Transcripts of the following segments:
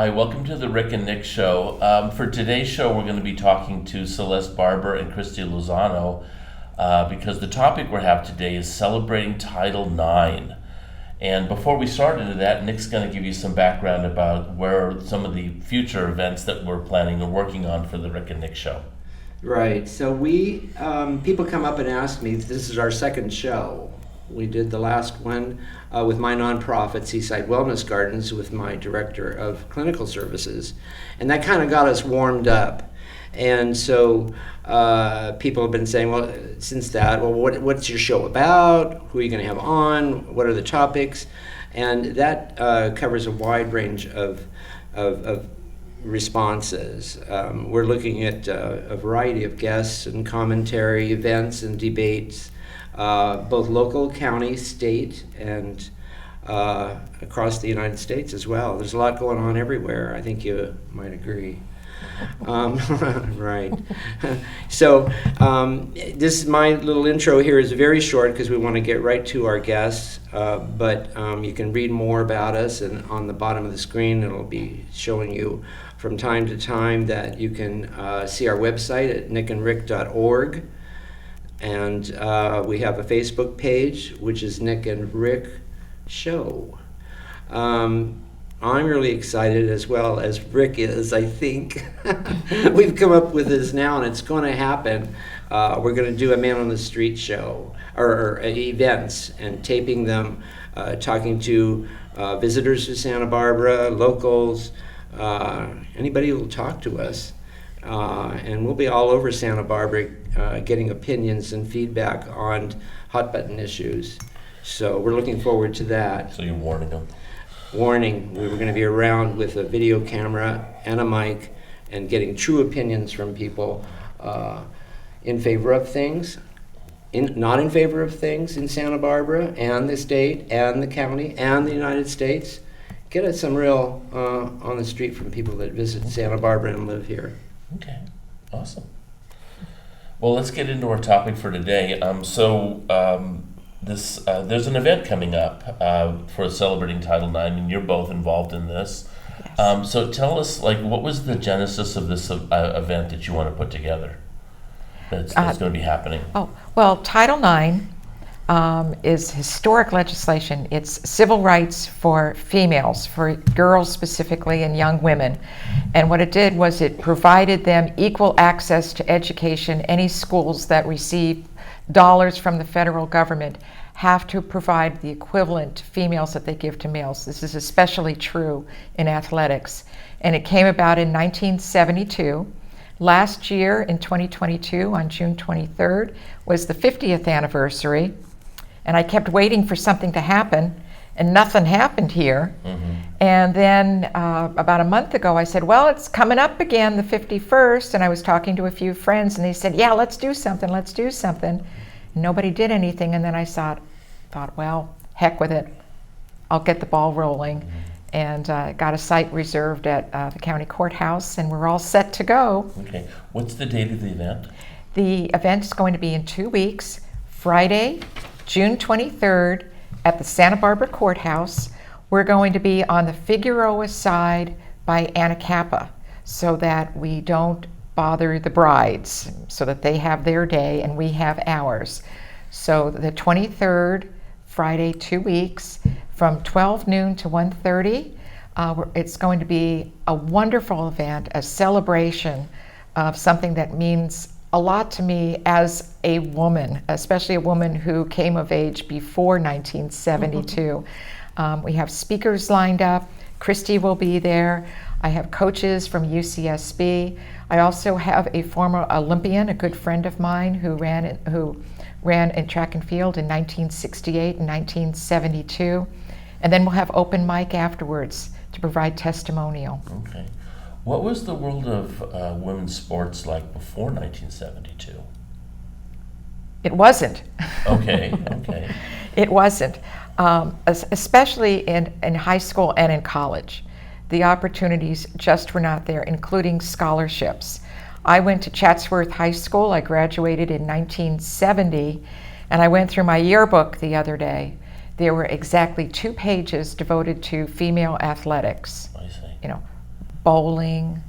Hi, welcome to the Rick and Nick Show. For today's show, we're going to be talking to Celeste Barber and Christy Lozano because the topic we have today is celebrating Title IX. And before we start into that, Nick's going to give you some background about where some of the future events that we're planning or working on for the Rick and Nick Show. Right. So people come up and ask me, this is our second show. We did the last one with my nonprofit, Seaside Wellness Gardens, with my director of clinical services. And that kind of got us warmed up. And so people have been saying, well, since that, well, what's your show about? Who are you going to have on? What are the topics? And that covers a wide range of responses. We're looking at a variety of guests and commentary, events and debates, both local, county, state, and across the United States as well. There's a lot going on everywhere. I think you might agree. Right. So this is my little intro here is very short because we want to get right to our guests, but you can read more about us, and on the bottom of the screen it'll be showing you from time to time that you can see our website at nickandrick.org. And we have a Facebook page, which is Nick and Rick Show. I'm really excited, as well as Rick is, I think. We've come up with this now, and it's going to happen. We're going to do a Man on the Street show, or events, and taping them, talking to visitors to Santa Barbara, locals, anybody who will talk to us. And we'll be all over Santa Barbara getting opinions and feedback on hot button issues. So we're looking forward to that. So you're warning them? Warning, we were going to be around with a video camera and a mic and getting true opinions from people in favor of things, not in favor of things in Santa Barbara and the state and the county and the United States. Get us some real on the street from people that visit Santa Barbara and live here. Okay, awesome. Well, let's get into our topic for today. There's an event coming up for celebrating Title IX, and you're both involved in this. Yes. So tell us, what was the genesis of this event that you want to put together that's going to be happening? Oh, well, Title IX is historic legislation. It's civil rights for females, for girls specifically, and young women. And what it did was it provided them equal access to education. Any schools that receive dollars from the federal government have to provide the equivalent to females that they give to males. This is especially true in athletics. And it came about in 1972. Last year, in 2022, on June 23rd, was the 50th anniversary. And I kept waiting for something to happen, and nothing happened here. Mm-hmm. And then about a month ago, I said, well, it's coming up again, the 51st. And I was talking to a few friends, and they said, yeah, let's do something. Nobody did anything. And then I thought, well, heck with it. I'll get the ball rolling. Mm-hmm. And got a site reserved at the county courthouse, and we're all set to go. Okay. What's the date of the event? The event is going to be in 2 weeks, Friday, June 23rd, at the Santa Barbara Courthouse. We're going to be on the Figueroa side by Anacapa, so that we don't bother the brides, so that they have their day and we have ours. So the 23rd, Friday, 2 weeks, from 12 noon to 1:30. It's going to be a wonderful event, a celebration of something that means a lot to me as a woman, especially a woman who came of age before 1972. We have speakers lined up. Christy will be there. I have coaches from UCSB. I also have a former Olympian, a good friend of mine, who ran in track and field in 1968 and 1972. And then we'll have open mic afterwards to provide testimonial. Okay. What was the world of women's sports like before 1972? It wasn't. Okay. It wasn't, especially in high school and in college. The opportunities just were not there, including scholarships. I went to Chatsworth High School. I graduated in 1970, and I went through my yearbook the other day. There were exactly 2 pages devoted to female athletics. I see. bowling,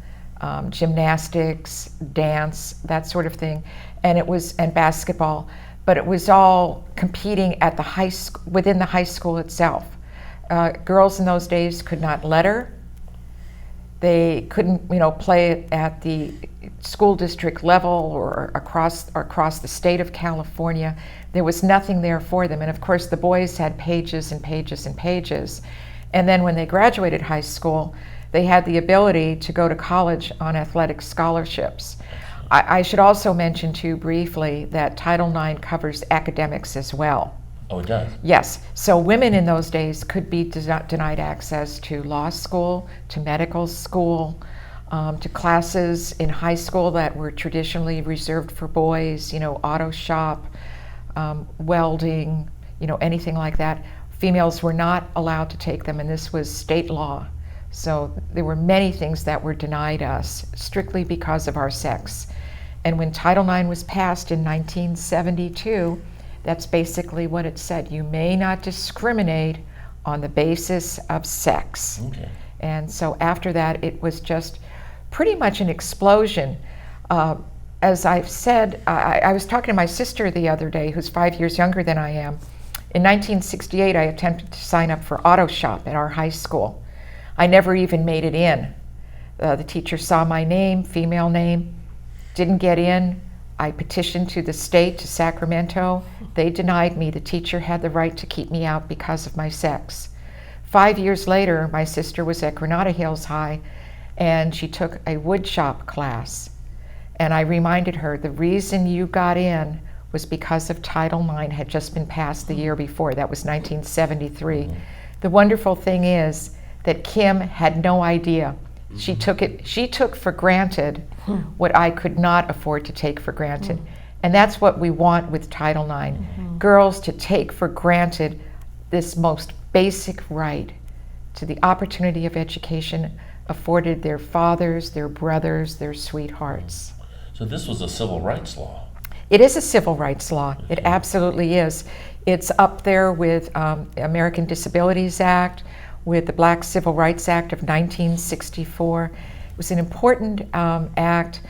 gymnastics, dance, that sort of thing, and basketball. But it was all competing at the within the high school itself. Girls in those days could not letter. They couldn't, play at the school district level or across the state of California. There was nothing there for them. And of course, the boys had pages and pages and pages. And then when they graduated high school, they had the ability to go to college on athletic scholarships. I should also mention to you briefly that Title IX covers academics as well. Oh, it does? Yes. So women in those days could be denied access to law school, to medical school, to classes in high school that were traditionally reserved for boys, auto shop, welding, anything like that. Females were not allowed to take them, and this was state law. So there were many things that were denied us strictly because of our sex. And when Title IX was passed in 1972, that's basically what it said. You may not discriminate on the basis of sex. Okay. And so after that, it was just pretty much an explosion. As I've said, I was talking to my sister the other day, who's 5 years younger than I am. In 1968, I attempted to sign up for auto shop at our high school. I never even made it in. The teacher saw my name, female name, didn't get in. I petitioned to the state, to Sacramento. They denied me. The teacher had the right to keep me out because of my sex. 5 years later, my sister was at Granada Hills High, and she took a wood shop class. And I reminded her, the reason you got in was because of Title IX had just been passed the year before. That was 1973. The wonderful thing is that Kim had no idea. She took for granted what I could not afford to take for granted. And that's what we want with Title IX. Girls to take for granted this most basic right to the opportunity of education afforded their fathers, their brothers, their sweethearts. So this was a civil rights law. It is a civil rights law. It absolutely is. It's up there with American Disabilities Act, with the Black Civil Rights Act of 1964. It was an important act,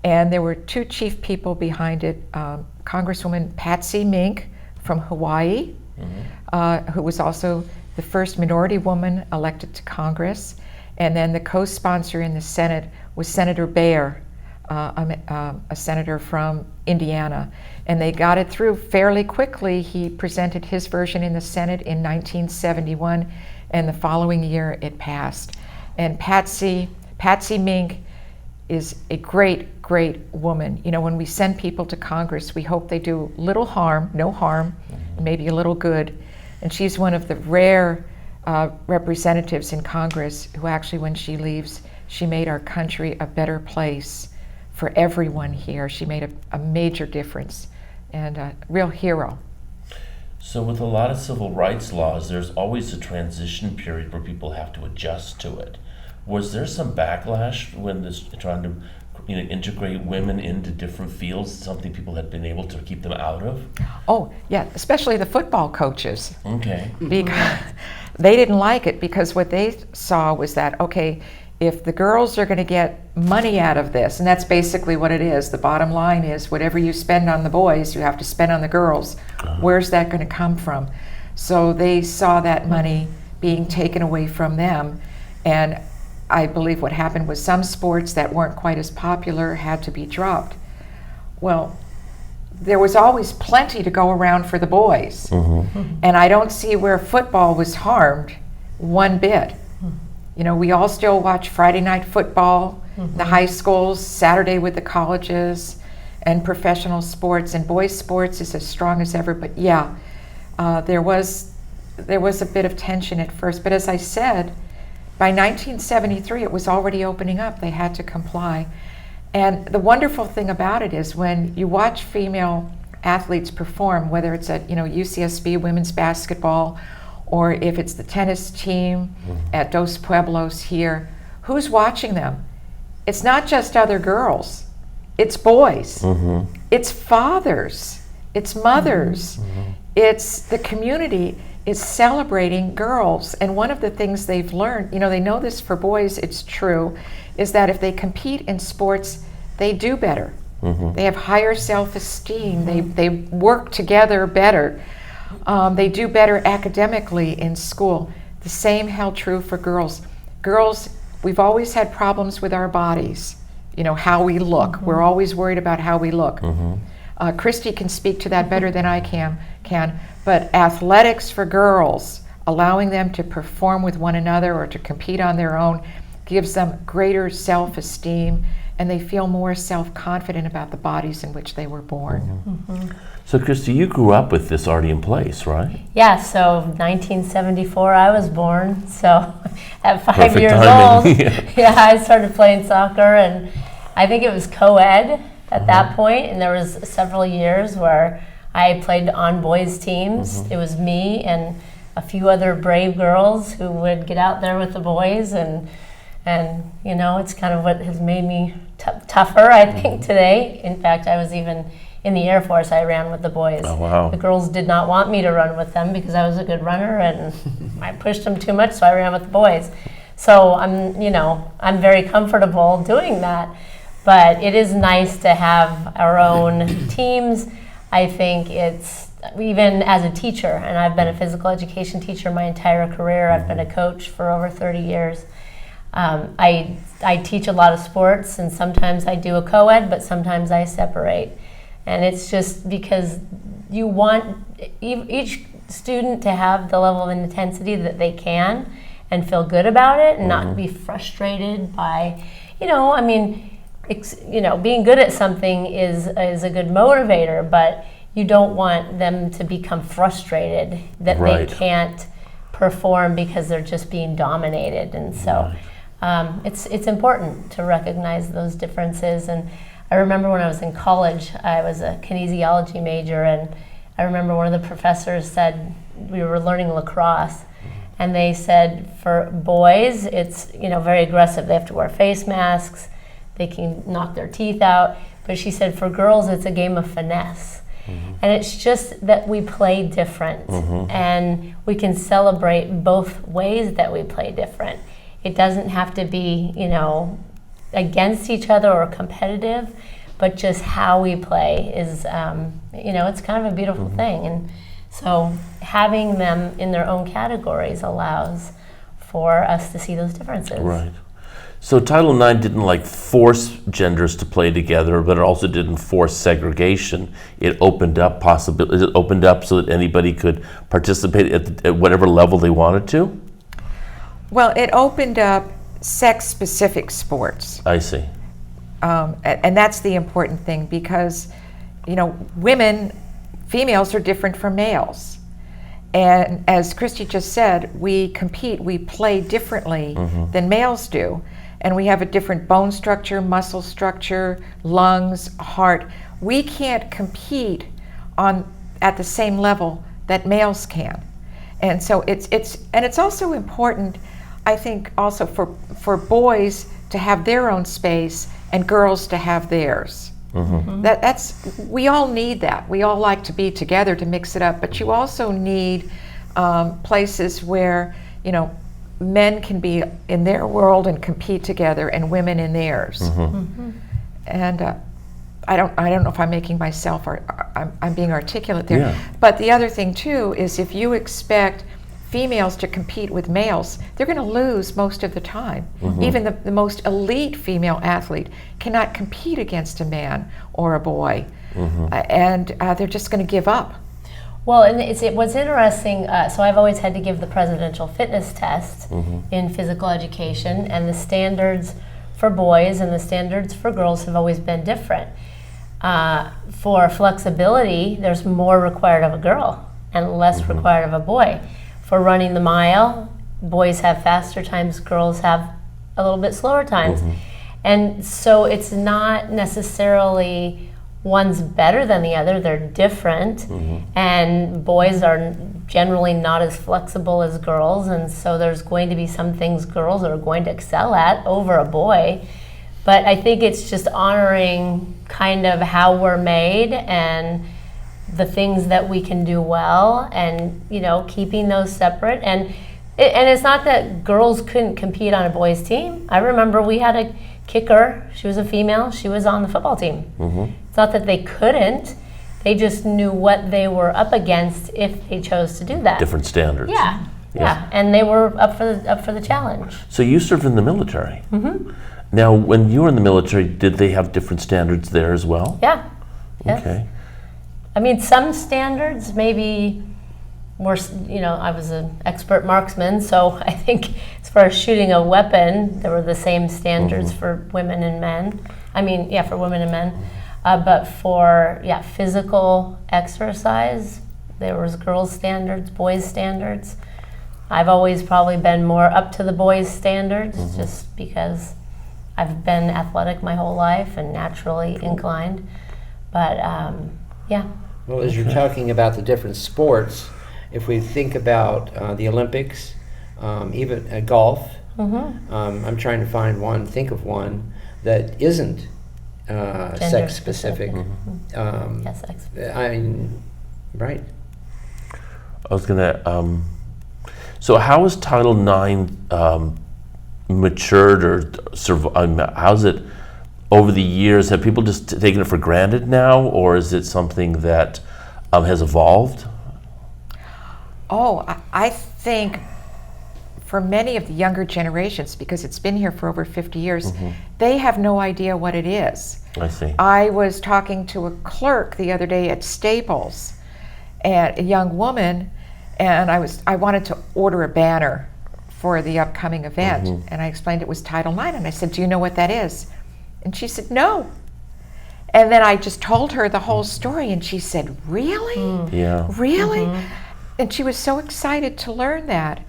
and there were two chief people behind it. Congresswoman Patsy Mink from Hawaii, who was also the first minority woman elected to Congress, and then the co-sponsor in the Senate was Senator Baer, a senator from Indiana. And they got it through fairly quickly. He presented his version in the Senate in 1971, and the following year it passed. And Patsy Mink is a great, great woman. When we send people to Congress, we hope they do little harm, no harm, maybe a little good. And she's one of the rare representatives in Congress who actually, when she leaves, she made our country a better place for everyone here. She made a major difference and a real hero. So with a lot of civil rights laws, there's always a transition period where people have to adjust to it. Was there some backlash when this trying to integrate women into different fields, something people had been able to keep them out of? Oh, yeah, especially the football coaches. Okay. Because they didn't like it, because what they saw was that, okay, if the girls are going to get money out of this, and that's basically what it is, the bottom line is whatever you spend on the boys, you have to spend on the girls. Where's that going to come from? So they saw that money being taken away from them, and I believe what happened was some sports that weren't quite as popular had to be dropped. Well, there was always plenty to go around for the boys, and I don't see where football was harmed one bit. We all still watch Friday night football, the high schools, Saturday with the colleges, and professional sports, and boys' sports is as strong as ever. But yeah, there was a bit of tension at first. But as I said, by 1973, it was already opening up. They had to comply. And the wonderful thing about it is when you watch female athletes perform, whether it's at UCSB women's basketball, or if it's the tennis team at Dos Pueblos here, who's watching them? It's not just other girls, it's boys, it's fathers, it's mothers, it's the community. is celebrating girls. And one of the things they've learned, they know this for boys, it's true, is that if they compete in sports, they do better. They have higher self-esteem. They work together better. They do better academically in school. The same held true for girls. Girls, we've always had problems with our bodies, how we look. We're always worried about how we look. Christy can speak to that better than I can. But athletics for girls, allowing them to perform with one another or to compete on their own, gives them greater self-esteem, and they feel more self-confident about the bodies in which they were born. So, Christy, you grew up with this already in place, right? Yeah, so 1974 I was born, so at 5 Perfect years timing. old, I started playing soccer, and I think it was co-ed at that point, and there was several years where I played on boys' teams. It was me and a few other brave girls who would get out there with the boys, and it's kind of what has made me tougher, I think, today. In fact, I was even in the Air Force, I ran with the boys. Oh, wow. The girls did not want me to run with them because I was a good runner and I pushed them too much, so I ran with the boys. So I'm very comfortable doing that. But it is nice to have our own teams. I think it's, even as a teacher, and I've been a physical education teacher my entire career. I've been a coach for over 30 years. I teach a lot of sports, and sometimes I do a co-ed, but sometimes I separate. And it's just because you want each student to have the level of intensity that they can and feel good about it and not be frustrated by, being good at something is a good motivator, but you don't want them to become frustrated that Right. they can't perform because they're just being dominated. And so it's important to recognize those differences. And I remember when I was in college, I was a kinesiology major, and I remember one of the professors said, we were learning lacrosse, and they said for boys, it's very aggressive. They have to wear face masks, they can knock their teeth out. But she said for girls, it's a game of finesse. And it's just that we play different, and we can celebrate both ways that we play different. It doesn't have to be, against each other or competitive, but just how we play is, it's kind of a beautiful thing. And so having them in their own categories allows for us to see those differences. Right. So Title IX didn't force genders to play together, but it also didn't force segregation. It opened up possibilities. It opened up so that anybody could participate at whatever level they wanted to. Well, it opened up sex-specific sports. I see. And that's the important thing, because, females are different from males. And as Christy just said, we compete, we play differently than males do. And we have a different bone structure, muscle structure, lungs, heart. We can't compete at the same level that males can. And so it's also important, I think, also for boys to have their own space and girls to have theirs. We all need that. We all like to be together to mix it up, but you also need places where men can be in their world and compete together, and women in theirs. And I don't know if I'm making myself or I'm being articulate there. Yeah. But the other thing too is if you expect females to compete with males, they're going to lose most of the time. Even the most elite female athlete cannot compete against a man or a boy, and they're just going to give up. Well, and it was interesting, so I've always had to give the presidential fitness test in physical education, and the standards for boys and the standards for girls have always been different. For flexibility, there's more required of a girl and less required of a boy. For running the mile, boys have faster times, girls have a little bit slower times. And so it's not necessarily one's better than the other, they're different. And boys are generally not as flexible as girls, and so there's going to be some things girls are going to excel at over a boy. But I think it's just honoring kind of how we're made and the things that we can do well, and keeping those separate. And it's not that girls couldn't compete on a boys' team. I remember we had a kicker. She was a female. She was on the football team. It's not that they couldn't. They just knew what they were up against if they chose to do that. Different standards. Yeah. Yes. Yeah, and they were up for the challenge. So you served in the military. Now, when you were in the military, did they have different standards there as well? Yeah. Yes. Okay. I mean, some standards maybe were, I was an expert marksman, so I think as far as shooting a weapon, there were the same standards for women and men. I mean, yeah, for women and men. But for, physical exercise, there was girls' standards, boys' standards. I've always probably been more up to the boys' standards, just because I've been athletic my whole life and naturally inclined. But yeah. Well, as you're talking about the different sports, if we think about the Olympics, even golf, I'm trying to think of one that isn't sex specific. Yes, sex. Right. I was gonna. So how has Title IX matured or how's it over the years? Have people just taken it for granted now, or is it something that has evolved? Oh, I think for many of the younger generations, because it's been here for over 50 years, they have no idea what it is. I see. I was talking to a clerk the other day at Staples, and a young woman, and I wanted to order a banner for the upcoming event, and I explained it was Title IX, and I said, "Do you know what that is?" And she said, "No." And then I just told her the whole story, and she said, "Really? Yeah. Really?" And she was so excited to learn that.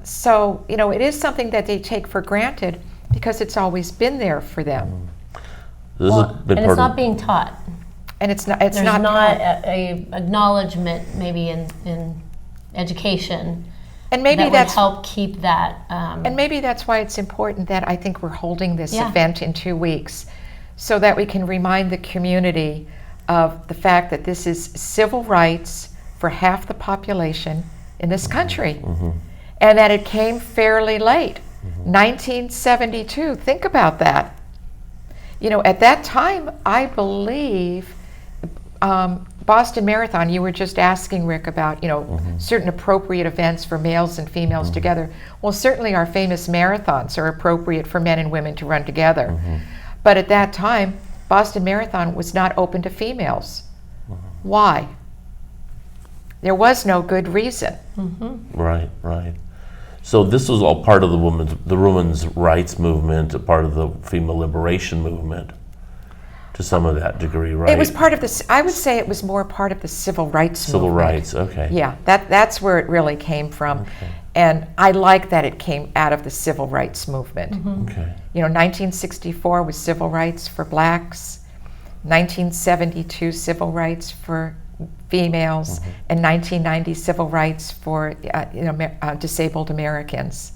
So, it is something that they take for granted because it's always been there for them. And it's not being taught. And it's not. There's not a acknowledgement maybe in education. And maybe that that's would help keep that. And maybe that's why it's important that I think we're holding this Yeah. event in 2 weeks, so that we can remind the community of the fact that this is civil rights for half the population in this country, and that it came fairly late, 1972. Think about that. At that time, I believe Boston Marathon, you were just asking, Rick, about, certain appropriate events for males and females together. Well, certainly our famous marathons are appropriate for men and women to run together. But at that time, Boston Marathon was not open to females. Why? There was no good reason. Right. So this was all part of the women's rights movement, a part of the female liberation movement, to some of that degree, right? It was part of the. I would say it was more part of the civil rights Civil movement. rights, okay. Yeah, that's where it really came from, and I like that it came out of the civil rights movement. Okay. 1964 was civil rights for blacks, 1972 civil rights for females, and 1990 civil rights for disabled Americans.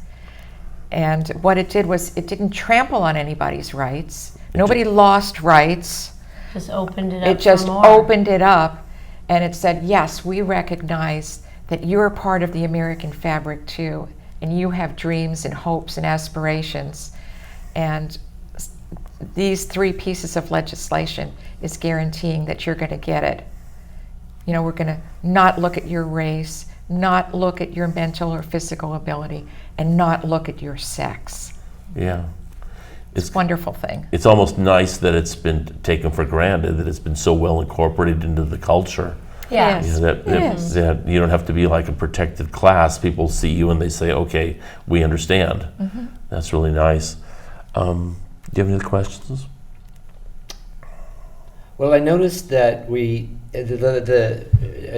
And what it did was it didn't trample on anybody's rights. Nobody lost rights. Just opened it up. It just for more. opened it up, and it said, yes, we recognize that you're part of the American fabric too, and you have dreams and hopes and aspirations. And these 3 pieces of legislation is guaranteeing that you're going to get it. We're going to not look at your race, not look at your mental or physical ability, and not look at your sex. Yeah. It's a wonderful thing. It's almost nice that it's been taken for granted, that it's been so well incorporated into the culture. Yeah. Yes. That you don't have to be like a protected class. People see you and they say, okay, we understand. That's really nice. Do you have any other questions? Well, I noticed that the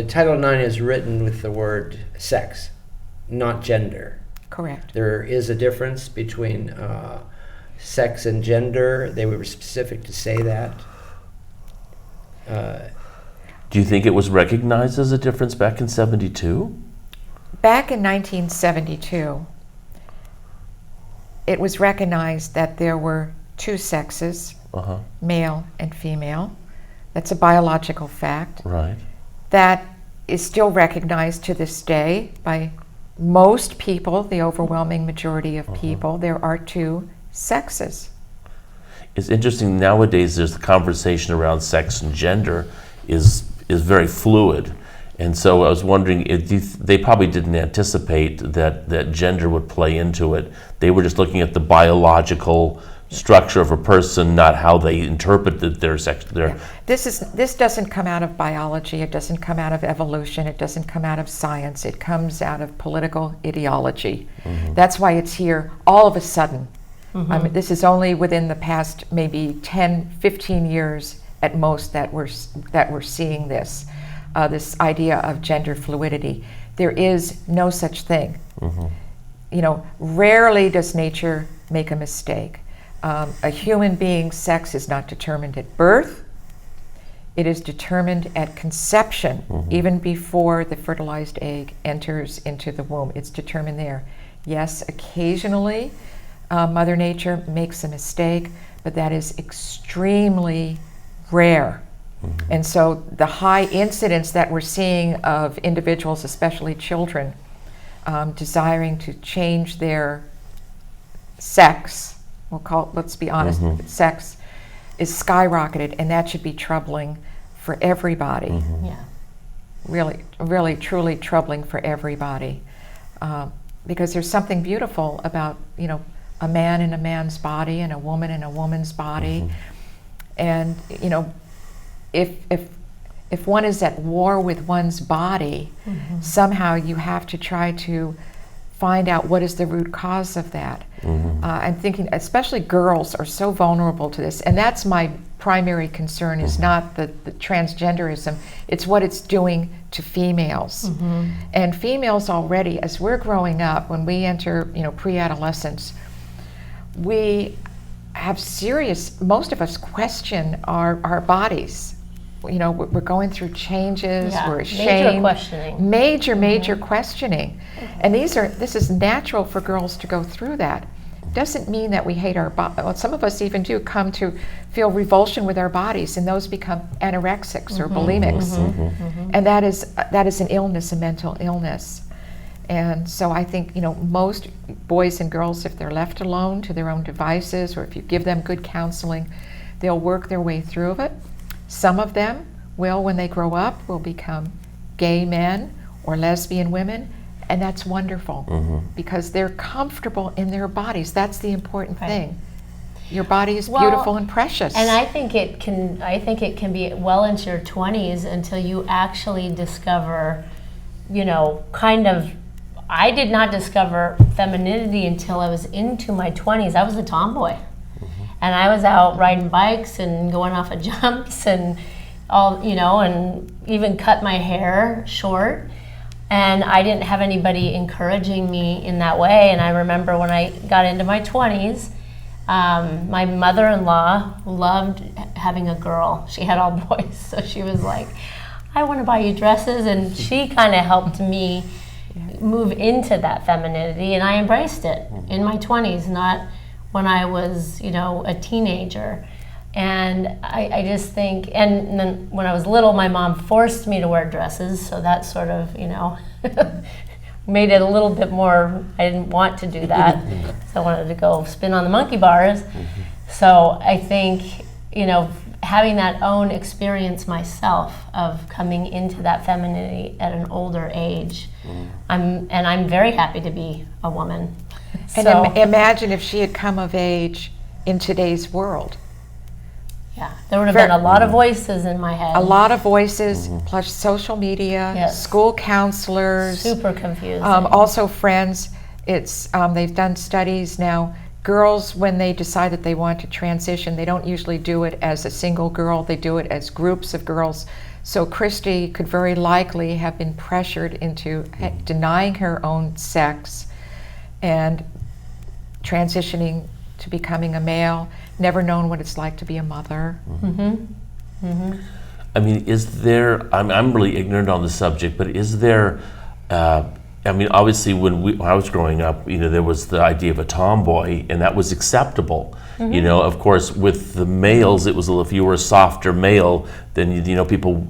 Title IX is written with the word sex, not gender. Correct. There is a difference between sex and gender. They were specific to say that. Do you think it was recognized as a difference back in 72? Back in 1972, it was recognized that there were 2 sexes, male and female. That's a biological fact. Right. that is still recognized to this day by most people, the overwhelming majority of people. There are two sexes. It's interesting nowadays. There's the conversation around sex and gender is very fluid, and so I was wondering if they probably didn't anticipate that gender would play into it. They were just looking at the biological structure of a person, not how they interpreted their sex. This doesn't come out of biology. It doesn't come out of evolution. It doesn't come out of science. It comes out of political ideology. That's why it's here all of a sudden. I mean, this is only within the past maybe 10, 15 years at most that we're seeing this idea of gender fluidity. There is no such thing. You know, rarely does nature make a mistake. A human being's sex is not determined at birth. It is determined at conception, even before the fertilized egg enters into the womb. It's determined there. Yes, occasionally Mother Nature makes a mistake, but that is extremely rare. And so the high incidence that we're seeing of individuals, especially children, desiring to change their sex, let's be honest, sex is skyrocketed, and that should be troubling for everybody. Yeah. Really, really, truly troubling for everybody. Because there's something beautiful about, you know, a man in a man's body and a woman in a woman's body. And, you know, if one is at war with one's body, somehow you have to try to find out what is the root cause of that. I'm thinking, especially girls are so vulnerable to this, and that's my primary concern, is not the transgenderism, it's what it's doing to females. And females already, as we're growing up, when we enter, you know, pre-adolescence, we have most of us question our bodies. You know, we're going through changes, we're ashamed. Major questioning. And this is natural for girls to go through that. Doesn't mean that we hate our body. Well, some of us even do come to feel revulsion with our bodies, and those become anorexics or bulimics. And that is an illness, a mental illness. And so I think, you know, most boys and girls, if they're left alone to their own devices, or if you give them good counseling, they'll work their way through it. Some of them will, when they grow up, will become gay men or lesbian women, and that's wonderful because they're comfortable in their bodies. That's the important thing. Your body is beautiful and precious. And I think it can be well into your 20s until you actually discover, you know, I did not discover femininity until I was into my 20s. I was a tomboy. And I was out riding bikes and going off of jumps and all, you know, and even cut my hair short. And I didn't have anybody encouraging me in that way. And I remember when I got into my 20s, my mother-in-law loved having a girl. She had all boys, so she was like, I want to buy you dresses. And she kind of helped me move into that femininity, and I embraced it in my 20s, not when I was, you know, a teenager. And I just think, and then when I was little, my mom forced me to wear dresses, so that sort of, you know, made it a little bit more, I didn't want to do that, so I wanted to go spin on the monkey bars. So I think, you know, having that own experience myself of coming into that femininity at an older age, I'm very happy to be a woman. And So, imagine if she had come of age in today's world. yeah, there would have been a lot of voices in my head. A lot of voices, plus social media, Yes. school counselors, Super confusing. also friends. It's they've done studies now. Girls, when they decide that they want to transition, they don't usually do it as a single girl. They do it as groups of girls. So Christy could very likely have been pressured into denying her own sex and transitioning to becoming a male, never known what it's like to be a mother. I mean, is there, I'm really ignorant on the subject, but is there I mean, obviously, when I was growing up, there was the idea of a tomboy, and that was acceptable. Of course, with the males, it was if you were a softer male, then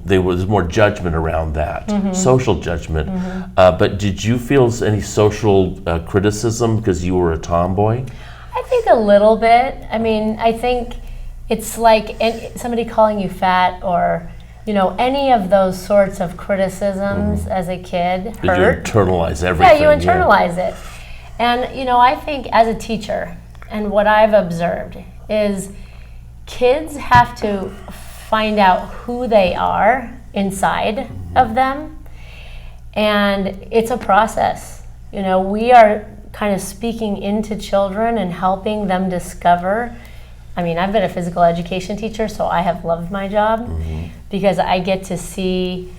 there was more judgment around that, social judgment. But did you feel any social criticism because you were a tomboy? I think a little bit. I mean, I think it's like somebody calling you fat or any of those sorts of criticisms as a kid hurt. You internalize everything. Yeah, you internalize it. And, I think as a teacher, and what I've observed is kids have to find out who they are inside of them. And it's a process. We are kind of speaking into children and helping them discover. I mean, I've been a physical education teacher, so I have loved my job because I get to see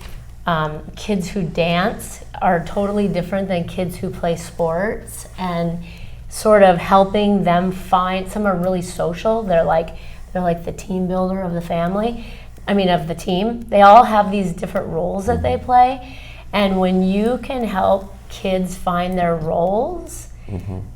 kids who dance are totally different than kids who play sports, and sort of helping them find. Some are really social. They're like the team builder of the family. I mean, of the team. They all have these different roles that they play, and when you can help kids find their roles,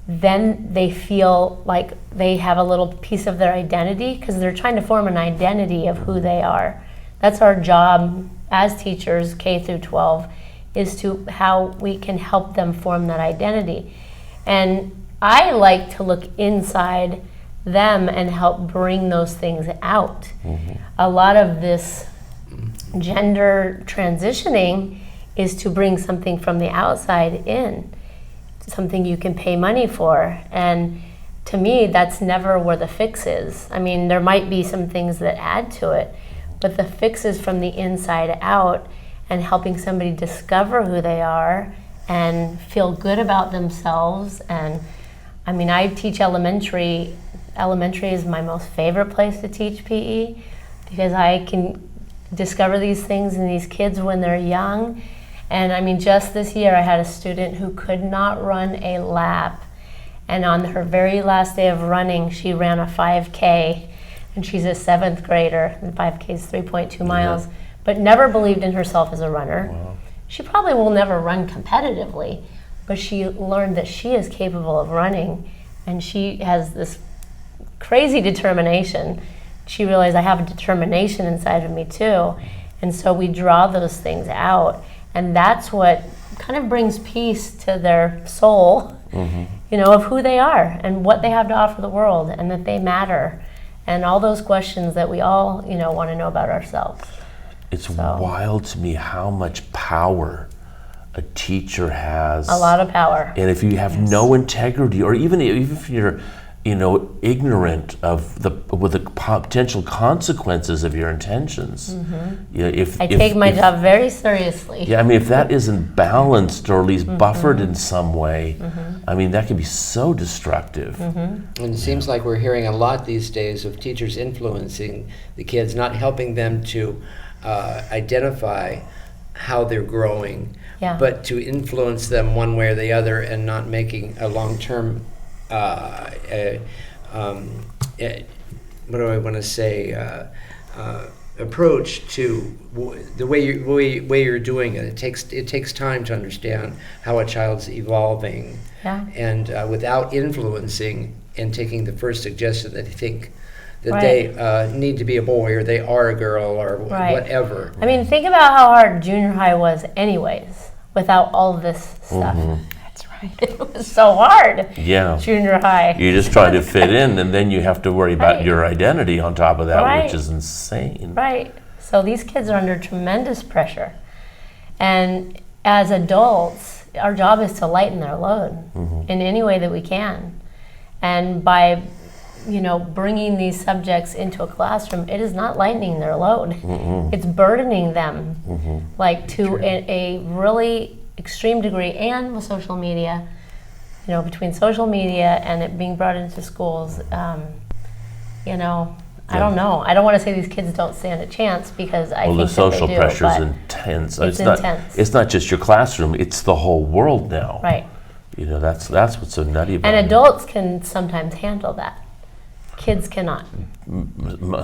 then they feel like they have a little piece of their identity because they're trying to form an identity of who they are. That's our job as teachers, K through 12, is to how we can help them form that identity. And I like to look inside them and help bring those things out. A lot of this gender transitioning is to bring something from the outside in, something you can pay money for. And to me, that's never where the fix is. I mean, there might be some things that add to it, but the fix is from the inside out and helping somebody discover who they are and feel good about themselves. And I mean, I teach elementary. Elementary is my most favorite place to teach PE because I can discover these things in these kids when they're young. And I mean, just this year I had a student who could not run a lap. And on her very last day of running, she ran a 5K. And she's a 7th grader, and 5K is 3.2 miles, but never believed in herself as a runner. Wow. She probably will never run competitively, but she learned that she is capable of running, and she has this crazy determination. She realized I have a determination inside of me too. And so we draw those things out, and that's what kind of brings peace to their soul, of who they are and what they have to offer the world, and that they matter. And all those questions that we all, want to know about ourselves. It's wild to me how much power a teacher has. A lot of power. And if you have no integrity, or even if you're, ignorant of the potential consequences of your intentions. I take my job very seriously. Yeah, I mean, if that isn't balanced or at least buffered in some way, I mean, that can be so destructive. And it seems like we're hearing a lot these days of teachers influencing the kids, not helping them to identify how they're growing, but to influence them one way or the other and not making a long-term what do I want to say? Approach to the way you're doing it. It takes time to understand how a child's evolving, and without influencing and taking the first suggestion that they think that they need to be a boy or they are a girl or whatever. I mean, think about how hard junior high was, anyways, without all of this stuff. That's right. It was so hard. Yeah. Junior high. You just try to fit in, and then you have to worry about your identity on top of that, which is insane. Right. So these kids are under tremendous pressure. And as adults, our job is to lighten their load in any way that we can. And by, bringing these subjects into a classroom, it is not lightening their load. It's burdening them, to a really extreme degree. And with social media, between social media and it being brought into schools, I don't know. I don't want to say these kids don't stand a chance because I think the social that they do, pressure is but intense. It's intense. It's not just your classroom; it's the whole world now. Right. That's what's so nutty about it. And adults can sometimes handle that. Kids cannot.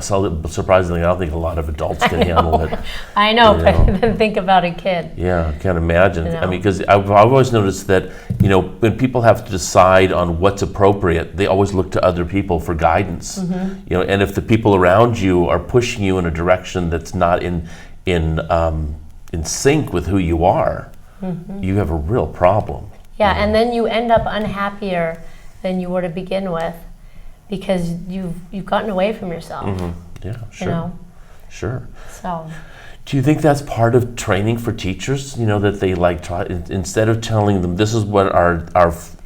So surprisingly, I don't think a lot of adults can handle it. I know, You but know. then think about a kid. Yeah, I can't imagine. You I know. mean, because I've always noticed that, you know, when people have to decide on what's appropriate, they always look to other people for guidance. Mm-hmm. You know, and if the people around you are pushing you in a direction that's not in sync with who you are, you have a real problem. Yeah, and then you end up unhappier than you were to begin with because you've gotten away from yourself. Yeah, sure. You know, Sure. so. Do you think that's part of training for teachers? You know, that they like try, instead of telling them this is what our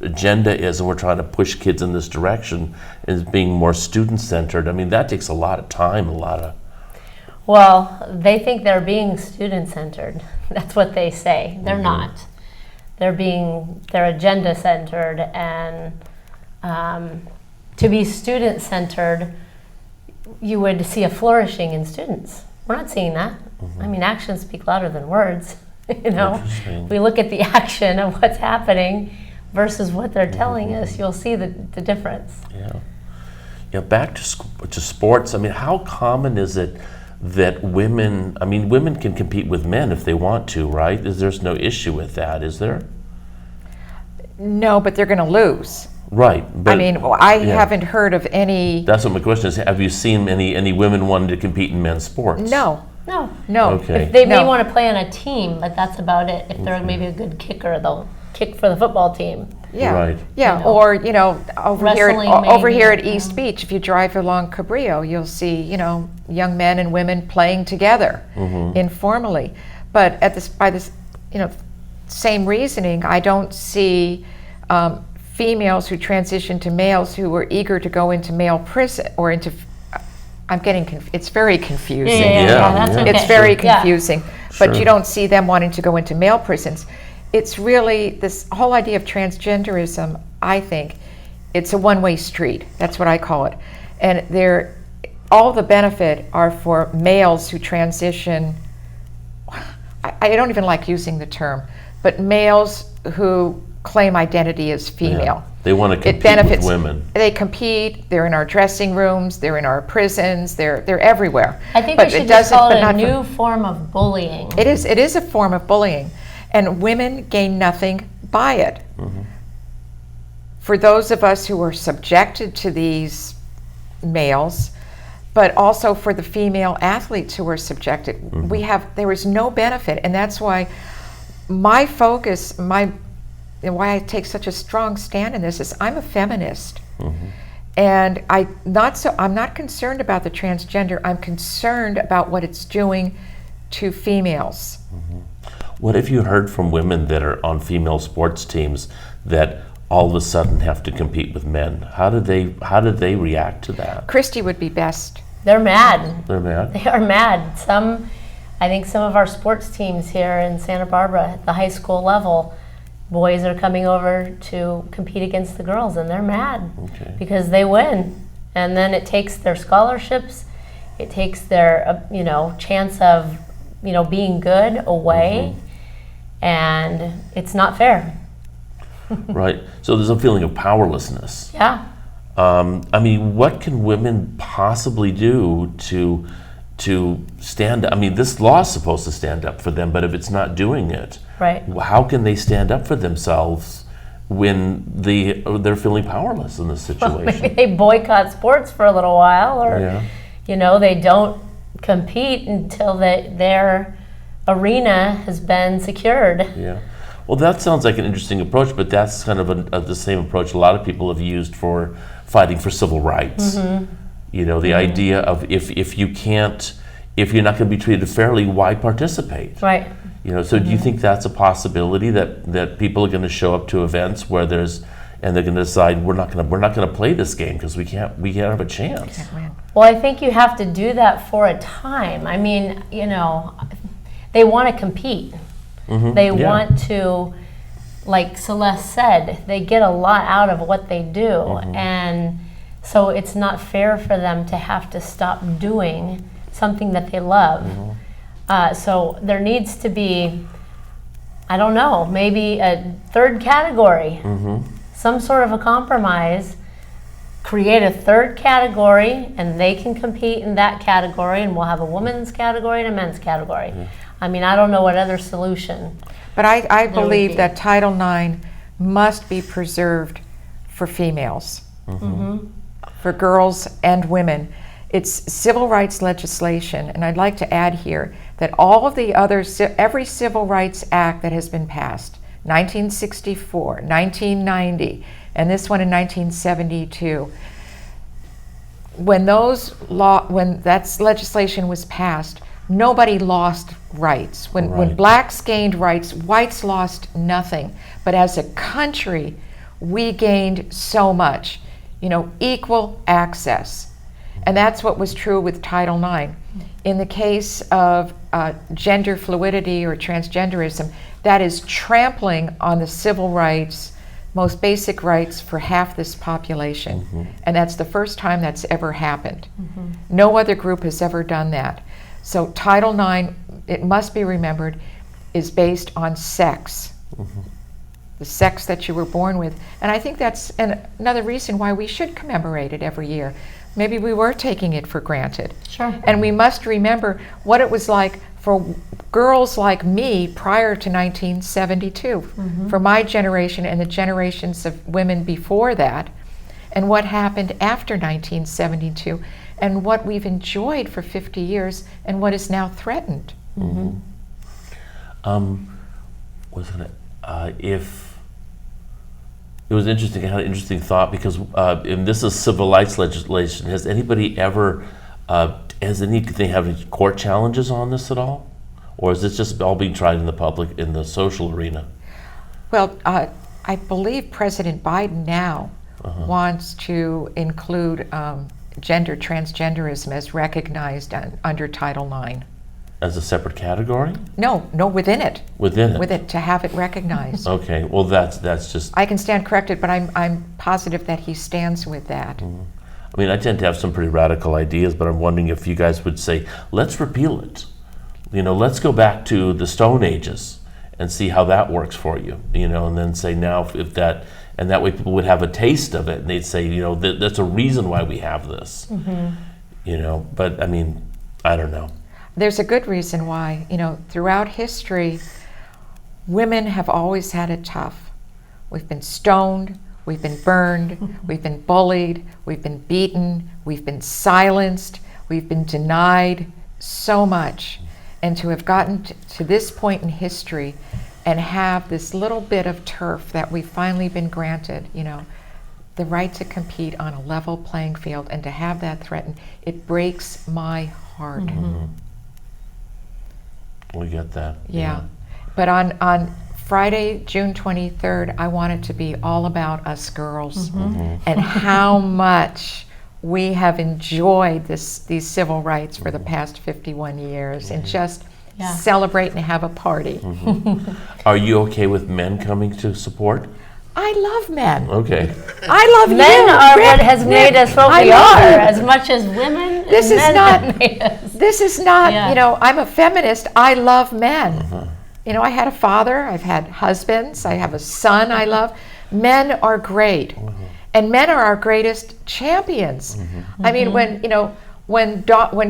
agenda is and we're trying to push kids in this direction, is being more student centered. I mean, that takes a lot of time, Well, they think they're being student centered. That's what they say. They're not. They're agenda centered, and to be student centered, you would see a flourishing in students. We're not seeing that. I mean, actions speak louder than words. You know, Interesting. we look at the action of what's happening versus what they're telling us. You'll see the difference. Yeah. Yeah. Back to sports. I mean, how common is it that women can compete with men if they want to, right? There's no issue with that, is there? No, but they're going to lose. Right. But, I mean, I yeah. haven't heard of any. That's what my question is. Have you seen any women wanting to compete in men's sports? No, No. no. Okay. If they may No. want to play on a team, but that's about it. If they're maybe a good kicker, they'll kick for the football team. Yeah. Right. Yeah, You know. or over Wrestling, here at maybe, East Beach, if you drive along Cabrillo, you'll see young men and women playing together informally. But by this same reasoning, I don't see females who transition to males who were eager to go into male prison or into. It's very confusing. Yeah, that's yeah. okay. It's very Yeah. confusing, but Sure. you don't see them wanting to go into male prisons. It's really this whole idea of transgenderism. I think it's a one-way street. That's what I call it, and all the benefit are for males who transition. I don't even like using the term, but males who claim identity as female. Yeah. They want to It compete benefits with women. They compete. They're in our dressing rooms. They're in our prisons. They're everywhere. I think But we should it just doesn't- call but it a not for- new form of bullying. It is a form of bullying, and women gain nothing by it. For those of us who are subjected to these males, but also for the female athletes who are subjected, there is no benefit, and that's why my focus, and why I take such a strong stand in this is I'm a feminist. And I'm not concerned about the transgender. I'm concerned about what it's doing to females. What have you heard from women that are on female sports teams that all of a sudden have to compete with men? How did they react to that? Christy would be best. They're mad. They're mad. They are mad. I think some of our sports teams here in Santa Barbara at the high school level, boys are coming over to compete against the girls, and they're mad because they win. And then it takes their scholarships, it takes their chance of being good away, and it's not fair. Right. So there's a feeling of powerlessness. Yeah. I mean, what can women possibly do to stand up? I mean, this law is supposed to stand up for them, but if it's not doing it, Right. how can they stand up for themselves when they're feeling powerless in this Maybe situation? they boycott sports for a little while, or Yeah. they don't compete until their arena has been secured. Yeah. Well, that sounds like an interesting approach, but that's kind of the same approach a lot of people have used for fighting for civil rights. The idea of if you're not going to be treated fairly, why participate? Right. So do you think that's a possibility that people are going to show up to events where and they're going to decide we're not going to play this game because we can't have a chance? Well, I think you have to do that for a time. I mean, they want to compete. They want to, like Celeste said, they get a lot out of what they do. And so it's not fair for them to have to stop doing something that they love. So there needs to be, I don't know, maybe a third category, some sort of a compromise create a third category, and they can compete in that category, and we'll have a women's category and a men's category. I mean, I don't know what other solution. But I would believe be. that Title IX must be preserved for females, for girls and women. It's civil rights legislation, and I'd like to add here that all of the other, every civil rights act that has been passed, 1964, 1990, and this one in 1972, when that legislation was passed, nobody lost rights. When blacks gained rights, whites lost nothing. But as a country, we gained so much, equal access. And that's what was true with Title IX. In the case of gender fluidity or transgenderism, that is trampling on the civil rights, most basic rights for half this population. And that's the first time that's ever happened. No other group has ever done that. So Title IX, it must be remembered, is based on sex. The sex that you were born with. And I think that's another reason why we should commemorate it every year. Maybe we were taking it for granted. Sure. And we must remember what it was like for girls like me prior to 1972, for my generation and the generations of women before that, and what happened after 1972, and what we've enjoyed for 50 years, and what is now threatened. If it was interesting, I had an interesting thought because, and this is civil rights legislation. Has anybody ever, has anything have any court challenges on this at all, or is this just all being tried in the public, in the social arena? Well, I believe President Biden now wants to include gender transgenderism as recognized under Title IX. As a separate category? No, within it. Within it? With it, to have it recognized. Okay, well that's just... I can stand corrected, but I'm positive that he stands with that. I mean, I tend to have some pretty radical ideas, but I'm wondering if you guys would say, let's repeal it. Let's go back to the Stone Ages and see how that works for you, and then say now if that, and that way people would have a taste of it, and they'd say, that's a reason why we have this. But I mean, I don't know. There's a good reason why. Throughout history, women have always had it tough. We've been stoned, we've been burned, we've been bullied, we've been beaten, we've been silenced, we've been denied so much. And to have gotten to this point in history and have this little bit of turf that we've finally been granted, the right to compete on a level playing field, and to have that threatened, it breaks my heart. We get that. Yeah. But on Friday, June 23rd, I want it to be all about us girls and how much we have enjoyed these civil rights for the past 51 years and just celebrate and have a party. Are you okay with men coming to support? I love men. Okay. I love Men you. are Rick, what has Nick, made us what I we love are, you. as much as women. This and is men not- have made us. This is not, Yeah. I'm a feminist. I love men. I had a father, I've had husbands, I have a son I love. Men are great. And men are our greatest champions. I mean, when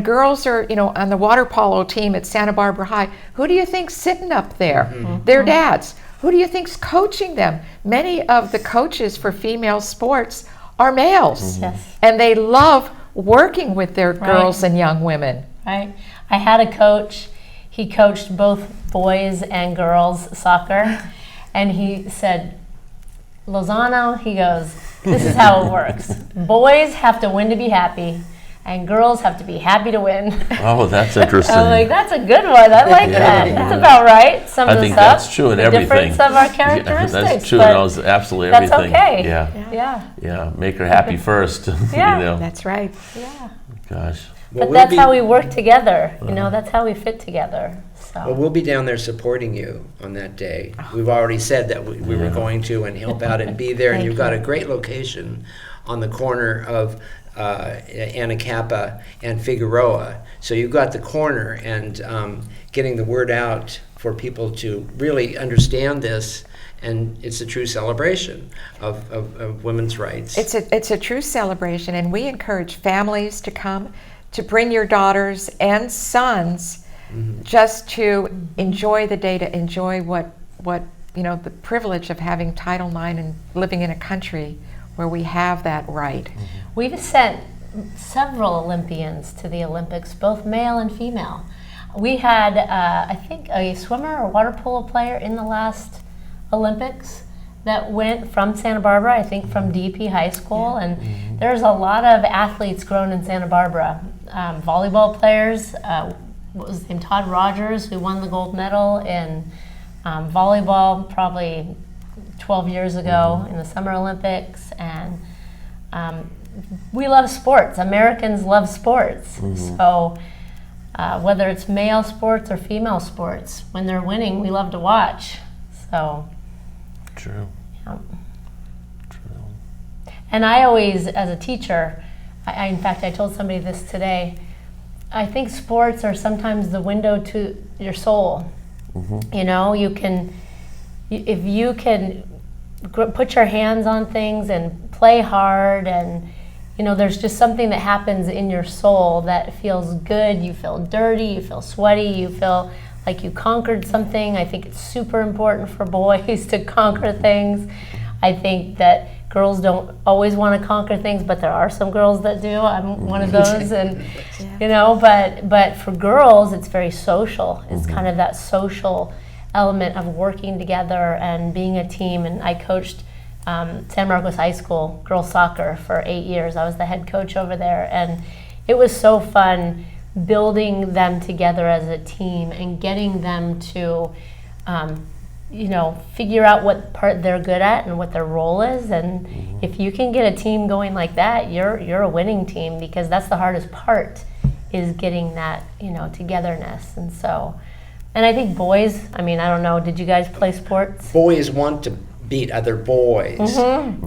girls are, on the water polo team at Santa Barbara High, who do you think's sitting up there? Their dads. Who do you think's coaching them? Many of the coaches for female sports are males. Yes. And they love working with their girls and young women. Right. I had a coach. He coached both boys and girls soccer, and he said, Lozano, he goes, this is how it works. Boys have to win to be happy, and girls have to be happy to win. Oh, that's interesting. I'm like, that's a good one. I like that. That's about right. Some I of the think stuff. that's true in the everything. difference of our Yeah, characteristics. that's true. but No, it's absolutely that's everything. okay. Yeah. Yeah. Make her happy first. Yeah. That's right. Yeah. Gosh. But that's how we work together. That's how we fit together. Well, we'll be down there supporting you on that day. We've already said that we were going to and help out and be there. And you've got a great location on the corner of Anacapa and Figueroa. So you've got the corner, and getting the word out for people to really understand this and it's a true celebration of women's rights. It's a true celebration, and we encourage families to come, to bring your daughters and sons, just to enjoy the day, to enjoy what the privilege of having Title IX and living in a country where we have that right. We've sent several Olympians to the Olympics, both male and female. We had, I think, a swimmer or water polo player in the last Olympics that went from Santa Barbara, I think from DP High School, and there's a lot of athletes grown in Santa Barbara. Volleyball players, what was his name, Todd Rogers, who won the gold medal in volleyball probably 12 years ago in the Summer Olympics, and we love sports. Americans love sports. So whether it's male sports or female sports, when they're winning, we love to watch. So True. yeah. True. And I always, as a teacher, in fact, I told somebody this today, I think sports are sometimes the window to your soul. You know, if you can put your hands on things and play hard, and there's just something that happens in your soul that feels good. You feel dirty, you feel sweaty, you feel like you conquered something. I think it's super important for boys to conquer things. I think that girls don't always want to conquer things, but there are some girls that do. I'm one of those, and but for girls, it's very social. It's kind of that social element of working together and being a team. And I coached San Marcos High School girls soccer for 8 years. I was the head coach over there, and it was so fun building them together as a team and getting them to figure out what part they're good at and what their role is. And if you can get a team going like that, you're a winning team, because that's the hardest part, is getting that togetherness. And so, and I think boys, I don't know, did you guys play sports? Boys want to beat other boys.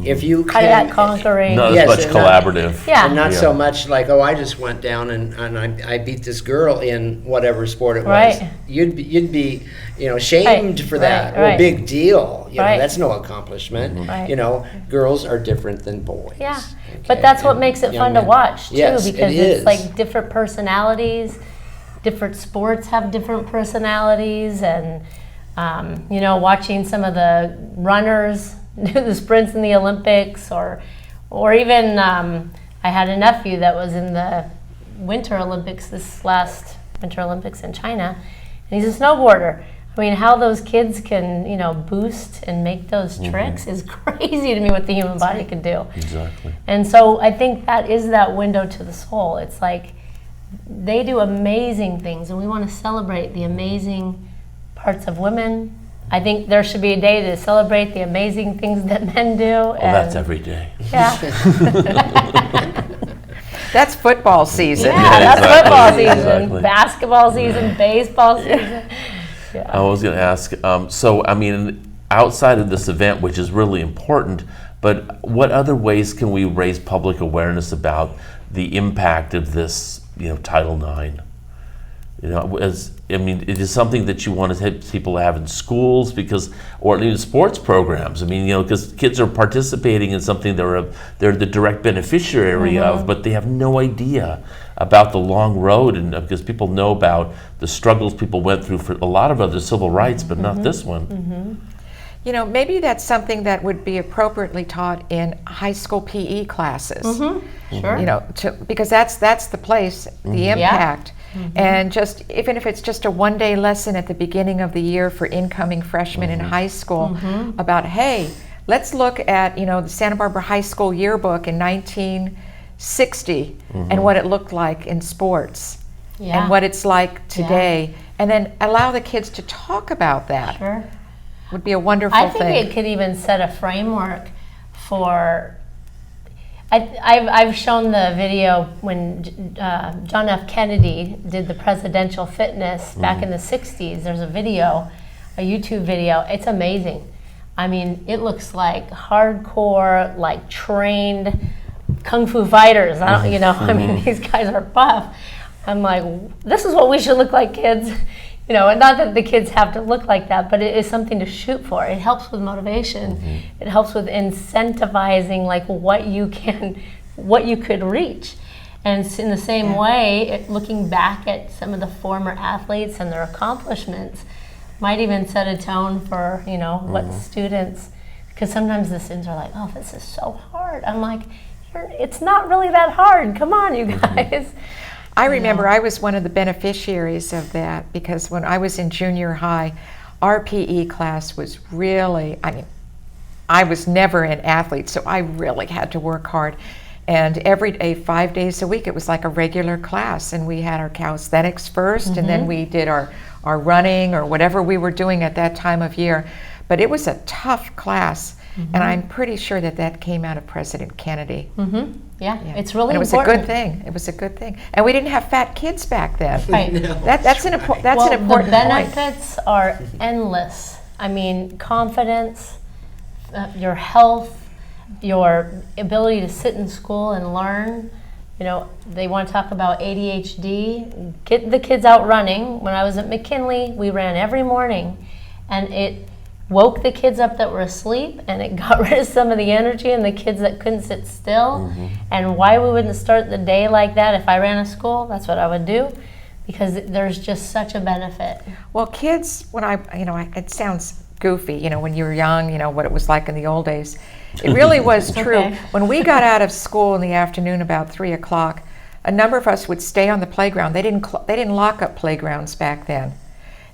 If you Kind of that conquering. Not Yes, as much and not- collaborative. Yeah. And not so much like, I just went down and I beat this girl in whatever sport it was. Right. You'd be shamed Right, for that. right, right. Big deal. Right. That's no accomplishment. Right. Girls are different than boys. Yeah, Okay? but that's what And makes it young fun to men. watch too, Yes, because it it's is. like different personalities, different sports have different personalities, and watching some of the runners do the sprints in the Olympics, or even I had a nephew that was in the Winter Olympics, this last Winter Olympics in China, and he's a snowboarder. How those kids can, boost and make those tricks is crazy to me, what the human body can do. Exactly. And so I think that is that window to the soul. It's like they do amazing things, and we want to celebrate the amazing parts of women. I think there should be a day to celebrate the amazing things that men do. Well, that's every day. Yeah. That's football season. Yeah, that's exactly, football season, exactly. basketball season, baseball season. Yeah. I was going to ask, outside of this event, which is really important, but what other ways can we raise public awareness about the impact of this, Title IX? Is it something that you want to have people have in schools, or even sports programs? Because kids are participating in something they're the direct beneficiary of, but they have no idea about the long road, and because people know about the struggles people went through for a lot of other civil rights, but not this one. Maybe that's something that would be appropriately taught in high school PE classes. Sure. Because that's the place, the impact. And even if it's just a one-day lesson at the beginning of the year for incoming freshmen in high school about, hey, let's look at the Santa Barbara High School yearbook in 1960 and what it looked like in sports and what it's like today, and then allow the kids to talk about that. Sure. Would be a wonderful I think thing. it could even set a framework for. I've shown the video when John F. Kennedy did the presidential fitness back in the 60s. There's a video, a YouTube video. It's amazing. It looks like hardcore, like trained kung fu fighters. These guys are buff. I'm like, this is what we should look like, kids. you know, not that the kids have to look like that, but it is something to shoot for. It helps with motivation. It helps with incentivizing like what you could reach. And it's in the same way, looking back at some of the former athletes and their accomplishments might even set a tone for, you know, what students, because sometimes the students are like, oh, this is so hard. I'm like, it's not really that hard. Come on, you guys. I remember I was one of the beneficiaries of that, because when I was in junior high, our PE class was really, I mean, I was never an athlete, so I really had to work hard. And every day, 5 days a week, it was like a regular class. And we had our calisthenics first, and then we did our running or whatever we were doing at that time of year. But it was a tough class. And I'm pretty sure that came out of President Kennedy. Yeah, it's really important. It was a good thing. It was a good thing. And we didn't have fat kids back then. Right. That's an important The point. benefits are endless. I mean, confidence, your health, your ability to sit in school and learn. You know, they want to talk about ADHD. Get the kids out running. When I was at McKinley, we ran every morning, and it woke the kids up that were asleep, and it got rid of some of the energy in the kids that couldn't sit still. And why we wouldn't start the day like that if I ran a school, that's what I would do, because there's just such a benefit. Well, kids, when it sounds goofy, you know, when you were young, you know, what it was like in the old days. It really was true. Okay. When we got out of school in the afternoon about 3 o'clock, a number of us would stay on the playground. They didn't lock up playgrounds back then.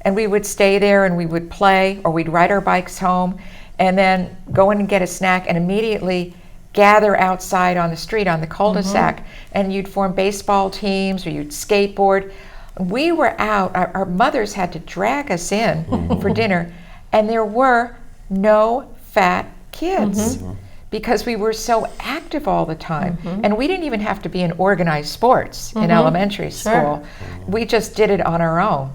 And we would stay there and we would play, or we'd ride our bikes home and then go in and get a snack and immediately gather outside on the street on the cul-de-sac. And you'd form baseball teams or you'd skateboard. We were out, our mothers had to drag us in for dinner, and there were no fat kids because we were so active all the time. And we didn't even have to be in organized sports in elementary school. We just did it on our own.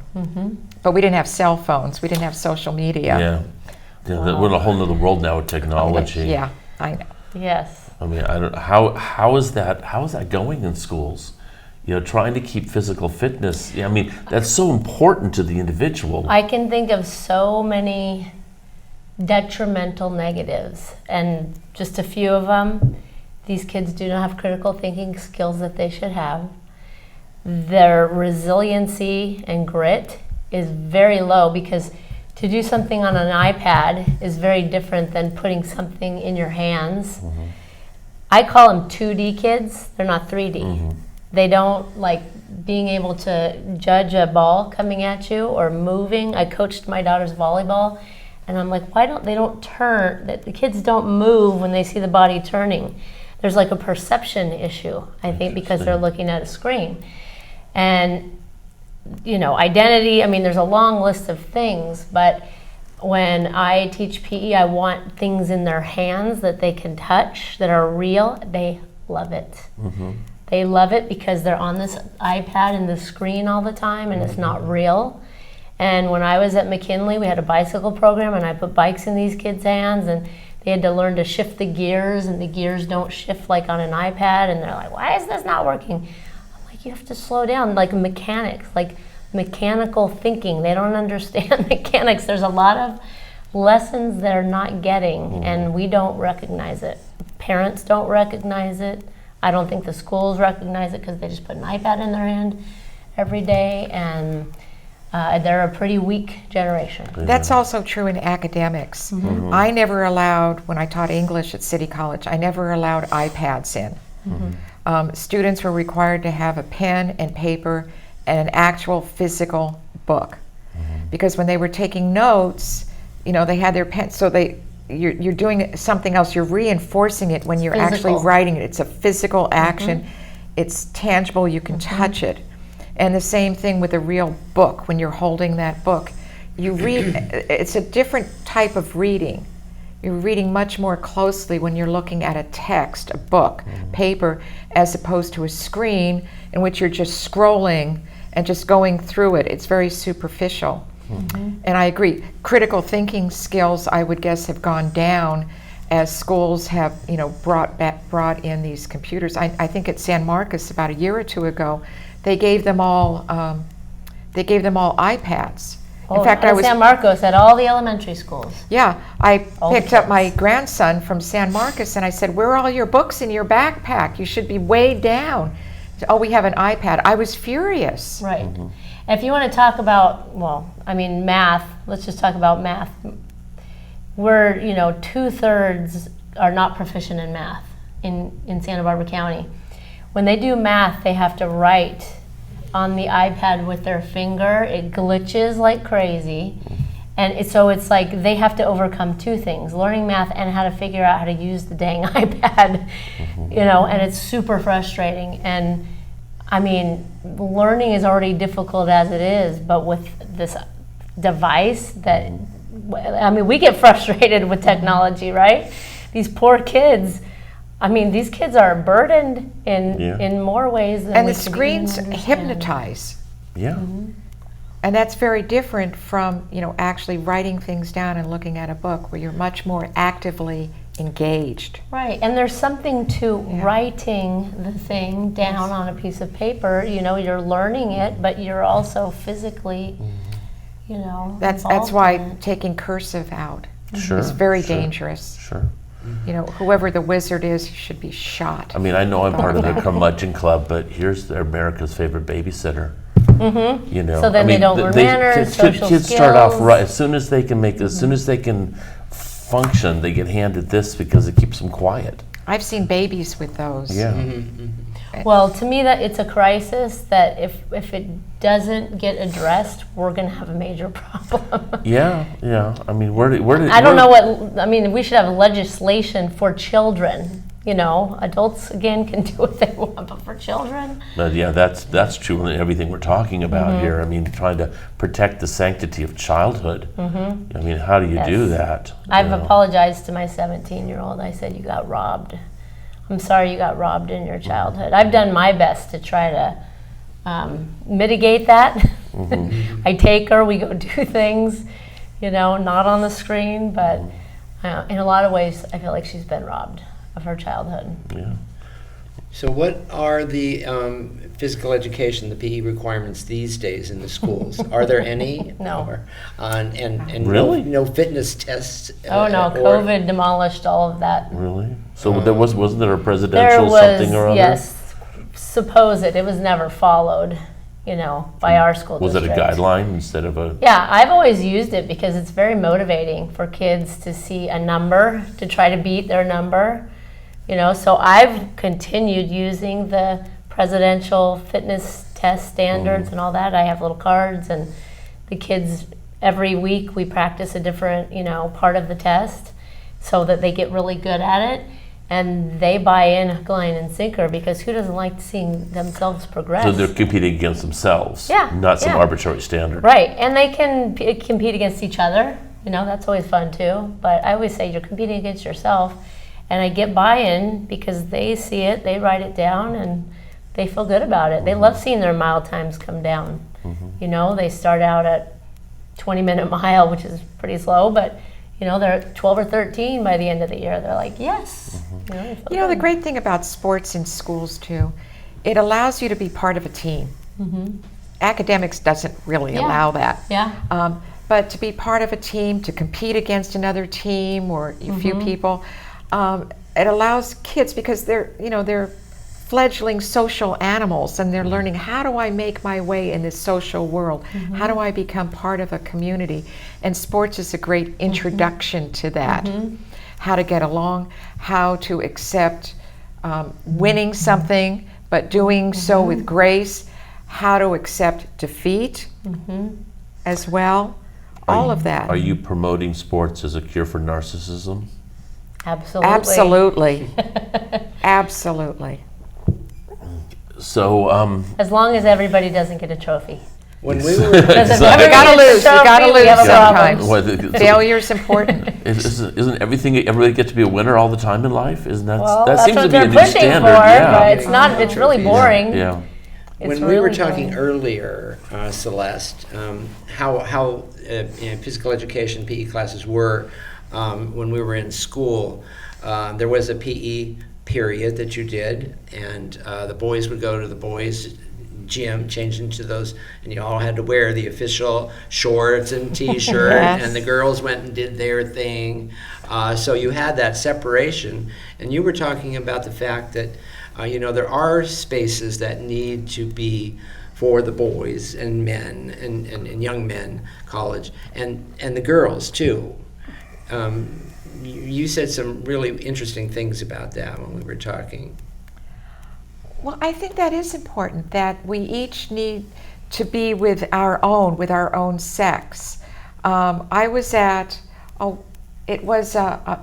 But we didn't have cell phones. We didn't have social media. We're in a whole other world now with technology. Yeah, I know. Yes. I mean, I don't how is that going in schools? You know, trying to keep physical fitness. I mean, that's so important to the individual. I can think of so many detrimental negatives, and just a few of them. These kids do not have critical thinking skills that they should have. Their resiliency and grit is very low, because to do something on an iPad is very different than putting something in your hands. I call them 2D kids. They're not 3D. They don't like being able to judge a ball coming at you or moving. I coached my daughter's volleyball, and I'm like, why don't they turn? That the kids don't move when they see the body turning. There's like a perception issue, I think, because they're looking at a screen. And you know, identity, I mean, there's a long list of things, but when I teach PE, I want things in their hands that they can touch, that are real. They love it. They love it because they're on this iPad and the screen all the time, and it's not real. And when I was at McKinley, we had a bicycle program, and I put bikes in these kids' hands, and they had to learn to shift the gears, and the gears don't shift like on an iPad, and they're like, why is this not working? You have to slow down, like mechanics, like mechanical thinking. They don't understand mechanics. There's a lot of lessons they're not getting, and we don't recognize it. Parents don't recognize it. I don't think the schools recognize it, because they just put an iPad in their hand every day, and they're a pretty weak generation. That's also true in academics. I never allowed, when I taught English at City College, I never allowed iPads in. Students were required to have a pen and paper and an actual physical book, because when they were taking notes, you know, they had their pen, so you're doing something else. You're reinforcing it when you're actually writing it. It's a physical action. It's tangible. You can touch it. And the same thing with a real book. When you're holding that book, you read. It's a different type of reading. You're reading much more closely when you're looking at a text, a book, paper, as opposed to a screen in which you're just scrolling and just going through it. It's very superficial. And I agree. Critical thinking skills, I would guess, have gone down as schools have, you know, brought in these computers. I think at San Marcos about a year or two ago, they gave them all they gave them all iPads. Oh, In fact, I was San Marcos at all the elementary schools. Yeah, I All picked up kids. my grandson from San Marcos and I said, "Where are all your books in your backpack? You should be weighed down." "Oh, we have an iPad." I was furious. Right. If you want to talk about, math, let's just talk about math. We're, 2/3 are not proficient in math in Santa Barbara County. When they do math, they have to write on the iPad with their finger. It glitches like crazy. And it's like they have to overcome two things, learning math and how to figure out how to use the dang iPad, and it's super frustrating. And learning is already difficult as it is, but with this device we get frustrated with technology, right? These poor kids, these kids are burdened in more ways than And we the could screens even understand. hypnotize. Yeah. And that's very different from, actually writing things down and looking at a book where you're much more actively engaged. Right, and there's something to writing the thing down on a piece of paper. You're learning it, but you're also physically, That's involved why in it. taking cursive out Sure. is very sure, dangerous. Sure. Whoever the wizard is, he should be shot. I know I'm part of the curmudgeon club, but here's America's favorite babysitter. So then they don't learn manners, social kids start off skills. right as soon as they can function. They get handed this because it keeps them quiet. I've seen babies with those. Yeah. Well, to me, that it's a crisis that if it doesn't get addressed, we're going to have a major problem. Yeah. Where did I don't know we should have legislation for children. Adults, again, can do what they want, but for children? But yeah, that's true in everything we're talking about here. Trying to protect the sanctity of childhood. How do you do that? I've apologized to my 17-year-old. I said, "You got robbed. I'm sorry you got robbed in your childhood." I've done my best to try to mitigate that. I take her, we go do things, not on the screen, but in a lot of ways, I feel like she's been robbed of her childhood. Yeah. So what are the physical education, the PE requirements these days in the schools? Are there any? No. Or, and Really? no fitness tests? Oh no, COVID demolished all of that. Really? So wasn't there a There presidential was, something or other? yes, supposed it was never followed, by our school Was it a district. guideline instead of a? Yeah, I've always used it because it's very motivating for kids to see a number, to try to beat their number. So I've continued using the presidential fitness test standards and all that. I have little cards, and the kids, every week we practice a different, part of the test so that they get really good at it. And they buy in hook, line, and sinker, because who doesn't like seeing themselves progress? So they're competing against themselves, Yeah, not some yeah. arbitrary standard. Right, and they can compete against each other. That's always fun too. But I always say you're competing against yourself. And I get buy-in because they see it, they write it down, and they feel good about it. They love seeing their mile times come down. They start out at 20-minute mile, which is pretty slow, but they're at 12 or 13 by the end of the year. They're like, yes. They feel The good. great thing about sports in schools too, it allows you to be part of a team. Academics doesn't really Yeah. allow that. Yeah. But to be part of a team, to compete against another team or a few people, it allows kids, because they're fledgling social animals, and they're learning, how do I make my way in this social world? How do I become part of a community? And sports is a great introduction to that. How to get along, how to accept winning something, but doing so with grace, how to accept defeat as well. All of that. Are you promoting sports as a cure for narcissism? Absolutely. Absolutely. Absolutely. So, As long as everybody doesn't get a trophy. When we were Because if Exactly. everybody You gotta gets a lose. You trophy, gotta we lose have a problem. sometimes. What, Failure's important. isn't everybody get to be a winner all the time in life? Isn't that Well, that that's seems what to be a they're new pushing standard? for, Yeah. but it's not. It's really boring. Yeah. It's when we were really talking boring. earlier, Celeste, how physical education PE classes were when we were in school. There was a PE period that you did, and the boys would go to the boys' gym, changed into those, and you all had to wear the official shorts and t-shirt, Yes. and the girls went and did their thing. So you had that separation, and you were talking about the fact that, there are spaces that need to be for the boys and men and young men, college, and the girls too. You said some really interesting things about that when we were talking. Well, I think that is important, that we each need to be with our own sex. I was at, it was a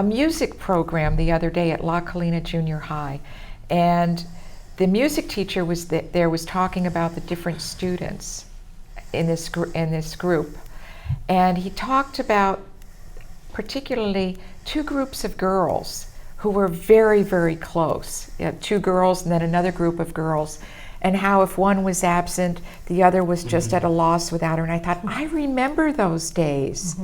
music program the other day at La Colina Junior High, and the music teacher was was talking about the different students in this group, and he talked about particularly two groups of girls who were very, very close. You had two girls and then another group of girls, and how if one was absent, the other was just at a loss without her. And I thought, I remember those days,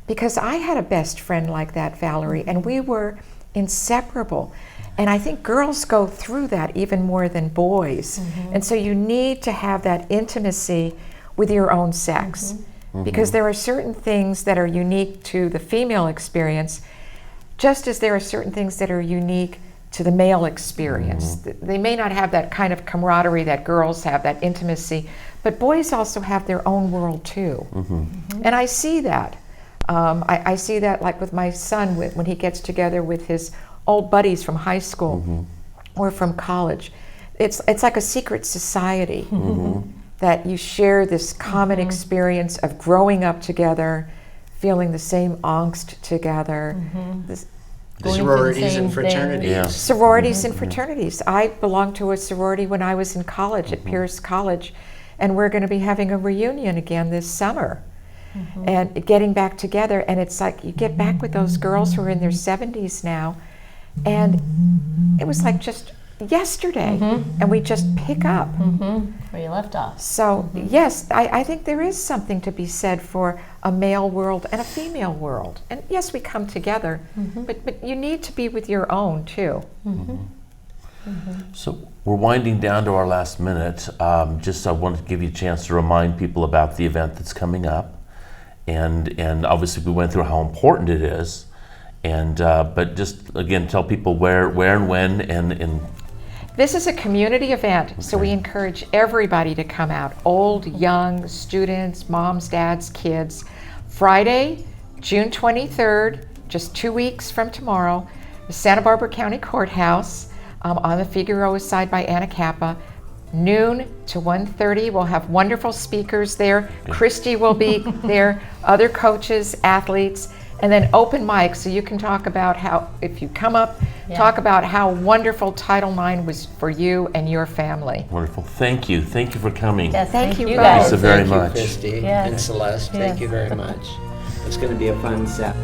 because I had a best friend like that, Valerie, and we were inseparable. And I think girls go through that even more than boys. And so you need to have that intimacy with your own sex, because there are certain things that are unique to the female experience, just as there are certain things that are unique to the male experience. They may not have that kind of camaraderie that girls have, that intimacy, but boys also have their own world too. And I see that. I see that like with my son when he gets together with his old buddies from high school or from college. It's like a secret society that you share this common experience of growing up together, feeling the same angst together. Sororities and fraternities. Yeah. Sororities and fraternities. I belonged to a sorority when I was in college at Pierce College, and we're going to be having a reunion again this summer. And getting back together, and it's like you get back with those girls who are in their 70s now, and it was like just yesterday, and we just pick up. Where you left off. So yes, I think there is something to be said for a male world and a female world. And yes, we come together, but you need to be with your own too. So we're winding down to our last minute. I wanted to give you a chance to remind people about the event that's coming up. And obviously we went through how important it is. But just again, tell people where and when and This is a community event, so we encourage everybody to come out, old, young, students, moms, dads, kids. Friday, June 23rd, just 2 weeks from tomorrow, the Santa Barbara County Courthouse on the Figueroa side by Anacapa, noon to 1:30. We'll have wonderful speakers there. Christy will be there, other coaches, athletes, and then open mic, so you can talk about how, if you come up, talk about how wonderful Title IX was for you and your family. wonderful. Thank you for coming. Yes, Thank you you both. guys. Lisa, very Thank you, much. Christy Yes. and Celeste. Thank Yes. you very much. It's going to be a fun set.